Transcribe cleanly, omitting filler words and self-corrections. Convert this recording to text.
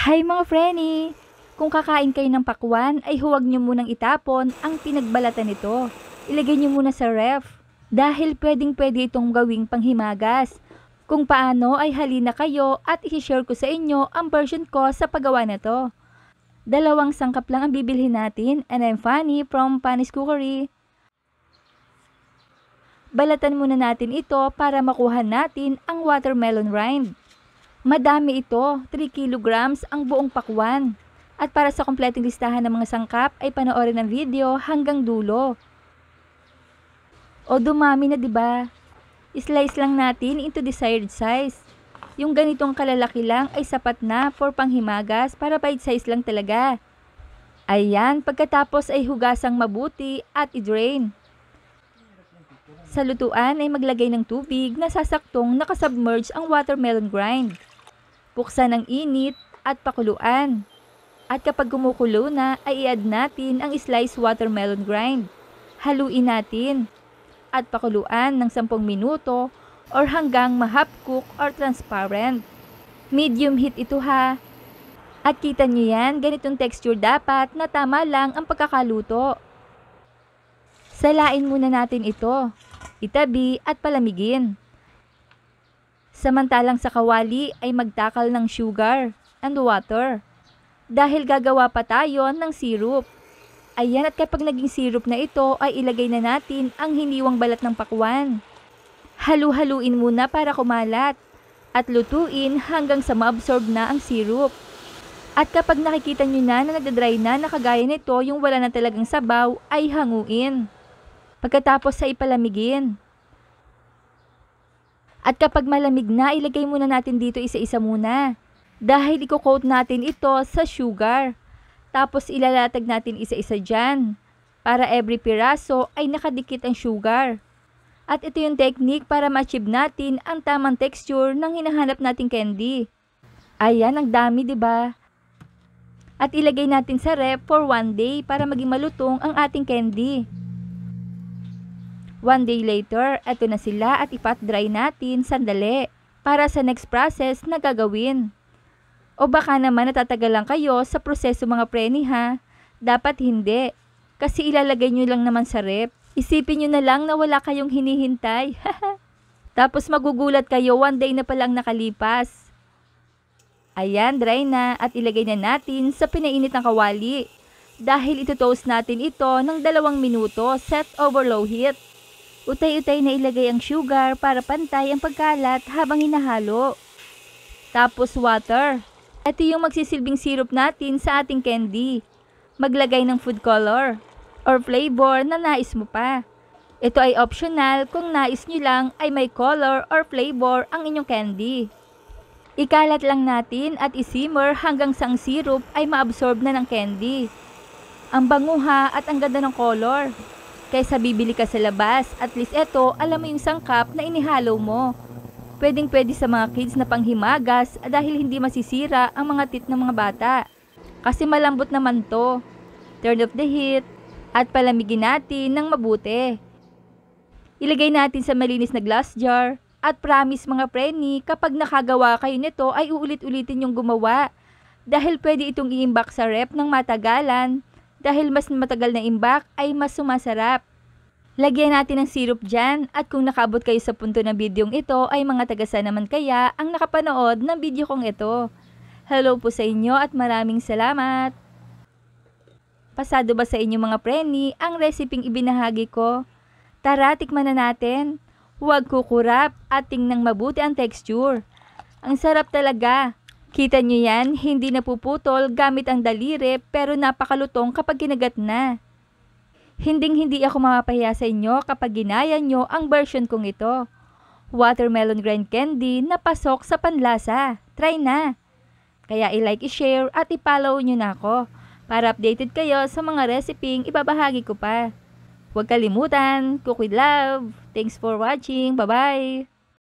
Hi mga Frenny! Kung kakain kayo ng pakwan ay huwag nyo munang itapon ang pinagbalatan nito. Ilagay nyo muna sa ref dahil pwedeng-pwede itong gawing panghimagas. Kung paano ay halina kayo at i-share ko sa inyo ang version ko sa paggawa nito. Dalawang sangkap lang ang bibilhin natin and I'm Fanny from Fanny's Cookery. Balatan muna natin ito para makuha natin ang watermelon rind. Madami ito, 3 kilograms ang buong pakwan. At para sa kompletong listahan ng mga sangkap ay panoorin ang video hanggang dulo. O dumami na 'di ba? Slice lang natin into desired size. Yung ganitong kalalaki lang ay sapat na for panghimagas para bite size lang talaga. Ayan, pagkatapos ay hugasang mabuti at i-drain. Sa lutuan ay maglagay ng tubig na sasaktong nakasubmerge ang watermelon grind. Buksan ang init at pakuluan. At kapag kumukulo na ay i-add natin ang sliced watermelon grind. Haluin natin at pakuluan ng 10 minuto or hanggang ma-half cook or transparent. Medium heat ito ha. At kita nyo yan, ganitong texture dapat na tama lang ang pagkakaluto. Salain muna natin ito. Itabi at palamigin. Samantalang sa kawali ay magtakal ng sugar and water. Dahil gagawa pa tayo ng syrup. Ayan, at kapag naging syrup na ito ay ilagay na natin ang hiniwang balat ng pakwan. Halu-haluin muna para kumalat. At lutuin hanggang sa ma-absorb na ang syrup. At kapag nakikita nyo na nagdadry na kagaya nito yung wala na talagang sabaw ay hanguin. Pagkatapos ay ipalamigin. At kapag malamig na, ilagay muna natin dito isa-isa muna. Dahil i-coat natin ito sa sugar. Tapos ilalatag natin isa-isa dyan. Para every piraso ay nakadikit ang sugar. At ito yung technique para ma-achieve natin ang tamang texture ng hinahanap nating candy. Ayan, ang dami 'di ba? At ilagay natin sa ref for 1 day para maging malutong ang ating candy. 1 day later, eto na sila at ipat dry natin sandali para sa next process na gagawin. O baka naman natatagalan kayo sa proseso mga preni ha? Dapat hindi, kasi ilalagay nyo lang naman sa ref. Isipin nyo na lang na wala kayong hinihintay. Tapos magugulat kayo 1 day na palang nakalipas. Ayan, dry na at ilagay na natin sa pinainit ng kawali. Dahil ito-toast natin ito ng 2 minuto set over low heat. Utay-utay na ilagay ang sugar para pantay ang pagkalat habang hinahalo. Tapos water. Ito yung magsisilbing syrup natin sa ating candy. Maglagay ng food color or flavor na nais mo pa. Ito ay optional kung nais nyo lang ay may color or flavor ang inyong candy. Ikalat lang natin at isimmer hanggang sa ang syrup ay maabsorb na ng candy. Ang banguha at ang ganda ng color. Kaysa bibili ka sa labas, at least eto, alam mo yung sangkap na inihalo mo. Pwedeng-pwede sa mga kids na panghimagas dahil hindi masisira ang mga teeth ng mga bata. Kasi malambot naman to. Turn off the heat at palamigin natin ng mabuti. Ilagay natin sa malinis na glass jar at promise mga preni, kapag nakagawa kayo nito ay uulit-ulitin yung gumawa. Dahil pwede itong i-imbak sa ref ng matagalan. Dahil mas matagal na imbak ay mas sumasarap. Lagyan natin ng syrup dyan at kung nakaabot kayo sa punto ng bidyong ito ay mga tagasa naman kaya ang nakapanood ng video kong ito. Hello po sa inyo at maraming salamat. Pasado ba sa inyo mga preni ang reseping ibinahagi ko? Tara, tikman na natin. Huwag kukurap at tingnan mabuti ang texture. Ang sarap talaga. Kita nyo yan, hindi napuputol gamit ang daliri pero napakalutong kapag ginagat na. Hinding-hindi ako mapapahiya sa inyo kapag ginaya nyo ang version kong ito. Watermelon grind candy na pasok sa panlasa. Try na! Kaya i-like, i-share at i-follow nyo na ako para updated kayo sa mga reseping ibabahagi ko pa. Huwag kalimutan, cook with love. Thanks for watching. Bye-bye!